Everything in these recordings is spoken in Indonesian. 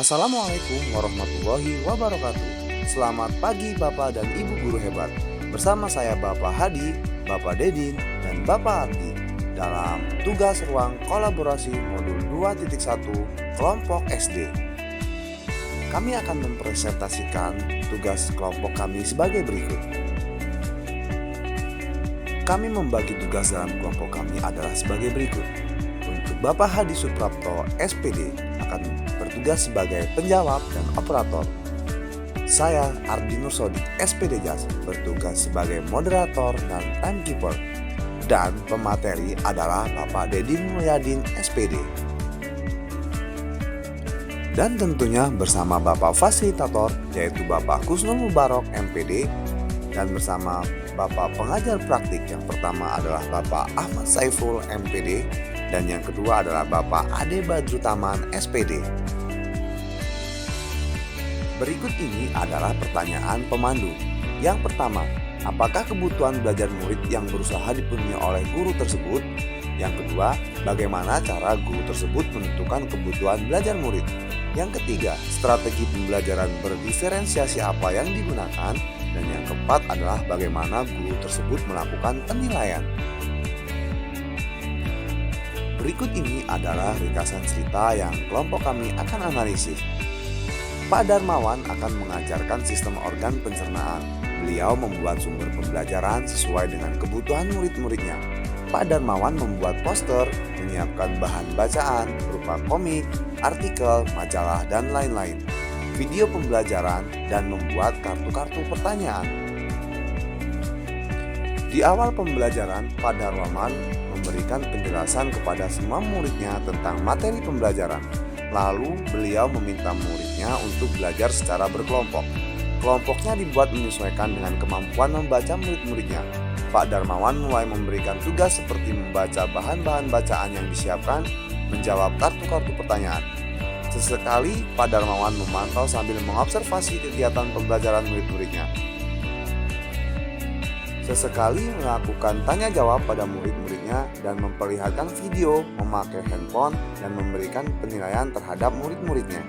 Assalamualaikum warahmatullahi wabarakatuh. Selamat pagi Bapak dan Ibu guru hebat. Bersama saya Bapak Hadi, Bapak Dedin, dan Bapak Ardi dalam tugas ruang kolaborasi modul 2.1 kelompok SD. Kami akan mempresentasikan tugas kelompok kami sebagai berikut. Kami membagi tugas dalam kelompok kami adalah sebagai berikut. Untuk Bapak Hadi Suprapto, SPD, akan bertugas sebagai penjawab dan operator. Saya, Ardi Nursodik, SPD JAS, bertugas sebagai moderator dan timekeeper. Dan pemateri adalah Bapak Dedin Mulyadin, SPD. Dan tentunya bersama Bapak Fasilitator, yaitu Bapak Kusnul Mubarok, MPD, dan bersama Bapak pengajar praktik yang pertama adalah Bapak Ahmad Saiful, MPD, dan yang kedua adalah Bapak Ade Badrutaman, SPD. Berikut ini adalah pertanyaan pemandu. Yang pertama, apakah kebutuhan belajar murid yang berusaha dipenuhi oleh guru tersebut? Yang kedua, bagaimana cara guru tersebut menentukan kebutuhan belajar murid? Yang ketiga, strategi pembelajaran berdiferensiasi apa yang digunakan? Dan yang keempat adalah bagaimana guru tersebut melakukan penilaian. Berikut ini adalah ringkasan cerita yang kelompok kami akan analisis. Pak Darmawan akan mengajarkan sistem organ pencernaan. Beliau membuat sumber pembelajaran sesuai dengan kebutuhan murid-muridnya. Pak Darmawan membuat poster, menyiapkan bahan bacaan berupa komik, artikel, majalah, dan lain-lain, video pembelajaran, dan membuat kartu-kartu pertanyaan. Di awal pembelajaran, Pak Darmawan memberikan penjelasan kepada semua muridnya tentang materi pembelajaran. Lalu beliau meminta muridnya untuk belajar secara berkelompok. Kelompoknya dibuat menyesuaikan dengan kemampuan membaca murid-muridnya. Pak Darmawan mulai memberikan tugas seperti membaca bahan-bahan bacaan yang disiapkan, menjawab kartu-kartu pertanyaan. Sesekali Pak Darmawan memantau sambil mengobservasi kegiatan pembelajaran murid-muridnya. Sesekali melakukan tanya jawab pada murid-muridnya dan memperlihatkan video, memakai handphone, dan memberikan penilaian terhadap murid-muridnya.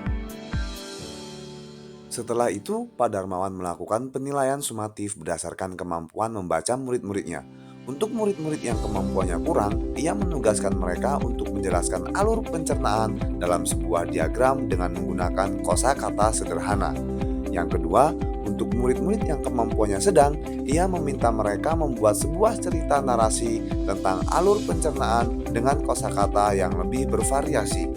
Setelah itu, Pak Darmawan melakukan penilaian sumatif berdasarkan kemampuan membaca murid-muridnya. Untuk murid-murid yang kemampuannya kurang, ia menugaskan mereka untuk menjelaskan alur pencernaan dalam sebuah diagram dengan menggunakan kosakata sederhana. Yang kedua, untuk murid-murid yang kemampuannya sedang, ia meminta mereka membuat sebuah cerita narasi tentang alur pencernaan dengan kosakata yang lebih bervariasi.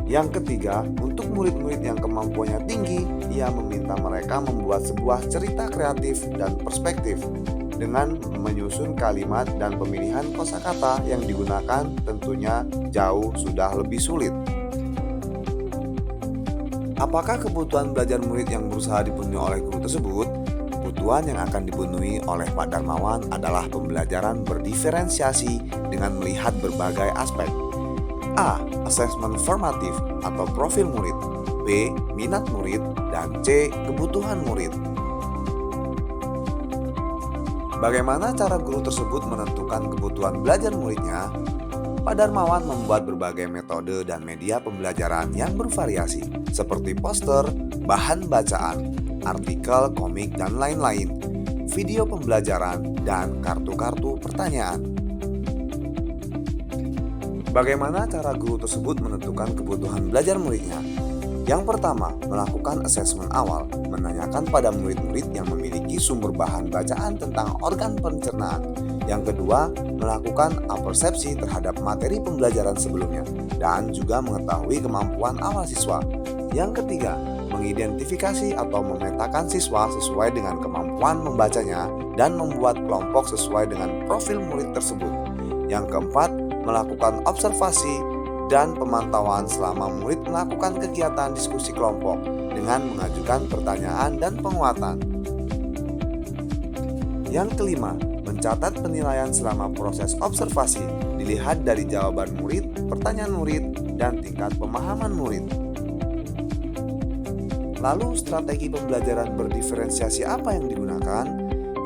Yang ketiga, untuk murid-murid yang kemampuannya tinggi, ia meminta mereka membuat sebuah cerita kreatif dan perspektif dengan menyusun kalimat dan pemilihan kosakata yang digunakan tentunya jauh sudah lebih sulit. Apakah kebutuhan belajar murid yang berusaha dipenuhi oleh guru tersebut? Kebutuhan yang akan dipenuhi oleh Pak Darmawan adalah pembelajaran berdiferensiasi dengan melihat berbagai aspek. A. Assessment formatif atau profil murid. B. Minat murid. Dan C. Kebutuhan murid. Bagaimana cara guru tersebut menentukan kebutuhan belajar muridnya? Pak Darmawan membuat berbagai metode dan media pembelajaran yang bervariasi, seperti poster, bahan bacaan, artikel, komik, dan lain-lain, video pembelajaran, dan kartu-kartu pertanyaan. Bagaimana cara guru tersebut menentukan kebutuhan belajar muridnya? Yang pertama, melakukan asesmen awal, menanyakan pada murid-murid yang memiliki sumber bahan bacaan tentang organ pencernaan. Yang kedua, melakukan apersepsi terhadap materi pembelajaran sebelumnya dan juga mengetahui kemampuan awal siswa. Yang ketiga, mengidentifikasi atau memetakan siswa sesuai dengan kemampuan membacanya dan membuat kelompok sesuai dengan profil murid tersebut. Yang keempat, melakukan observasi dan pemantauan selama murid melakukan kegiatan diskusi kelompok dengan mengajukan pertanyaan dan penguatan. Yang kelima, mencatat penilaian selama proses observasi, dilihat dari jawaban murid, pertanyaan murid, dan tingkat pemahaman murid. Lalu strategi pembelajaran berdiferensiasi apa yang digunakan?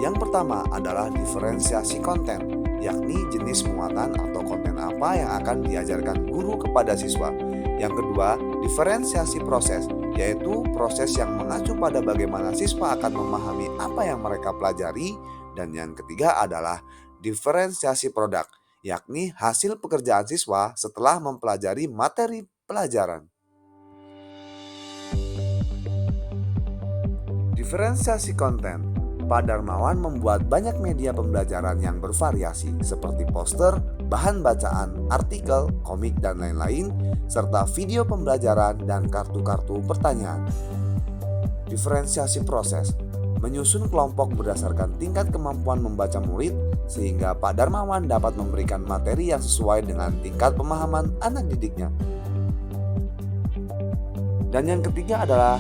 Yang pertama adalah diferensiasi konten, yakni jenis muatan atau konten apa yang akan diajarkan guru kepada siswa. Yang kedua, diferensiasi proses, yaitu proses yang mengacu pada bagaimana siswa akan memahami apa yang mereka pelajari. Dan yang ketiga adalah diferensiasi produk, yakni hasil pekerjaan siswa setelah mempelajari materi pelajaran. Diferensiasi konten. Pak Darmawan membuat banyak media pembelajaran yang bervariasi seperti poster, bahan bacaan, artikel, komik, dan lain-lain, serta video pembelajaran dan kartu-kartu pertanyaan. Diferensiasi proses. Menyusun kelompok berdasarkan tingkat kemampuan membaca murid sehingga Pak Darmawan dapat memberikan materi yang sesuai dengan tingkat pemahaman anak didiknya. Dan yang ketiga adalah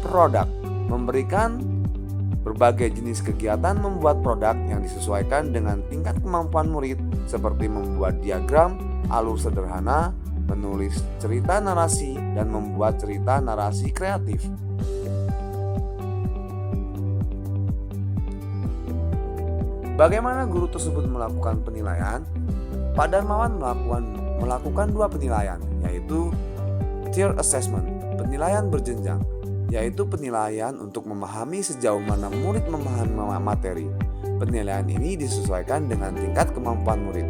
produk. Memberikan berbagai jenis kegiatan membuat produk yang disesuaikan dengan tingkat kemampuan murid seperti membuat diagram, alur sederhana, menulis cerita narasi, dan membuat cerita narasi kreatif. Bagaimana guru tersebut melakukan penilaian? Pak Darmawan melakukan 2 penilaian, yaitu tier assessment, penilaian berjenjang, yaitu penilaian untuk memahami sejauh mana murid memahami materi. Penilaian ini disesuaikan dengan tingkat kemampuan murid.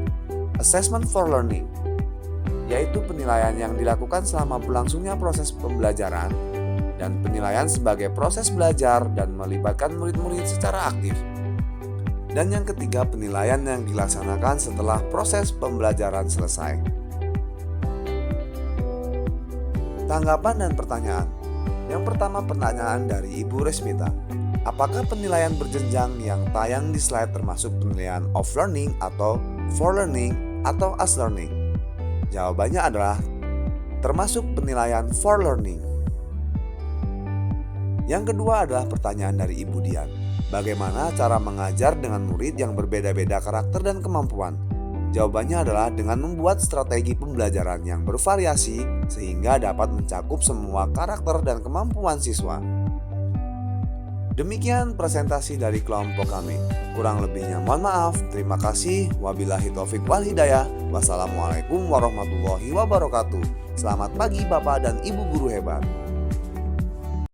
Assessment for learning, yaitu penilaian yang dilakukan selama berlangsungnya proses pembelajaran, dan penilaian sebagai proses belajar dan melibatkan murid-murid secara aktif. Dan yang ketiga, penilaian yang dilaksanakan setelah proses pembelajaran selesai. Tanggapan dan pertanyaan. Yang pertama, pertanyaan dari Ibu Resmita. Apakah penilaian berjenjang yang tayang di slide termasuk penilaian of learning atau for learning atau as learning? Jawabannya adalah termasuk penilaian for learning. Yang kedua adalah pertanyaan dari Ibu Dian. Bagaimana cara mengajar dengan murid yang berbeda-beda karakter dan kemampuan? Jawabannya adalah dengan membuat strategi pembelajaran yang bervariasi sehingga dapat mencakup semua karakter dan kemampuan siswa. Demikian presentasi dari kelompok kami. Kurang lebihnya mohon maaf. Terima kasih. Wabillahi taufik wal hidayah. Wassalamualaikum warahmatullahi wabarakatuh. Selamat pagi Bapak dan Ibu guru hebat.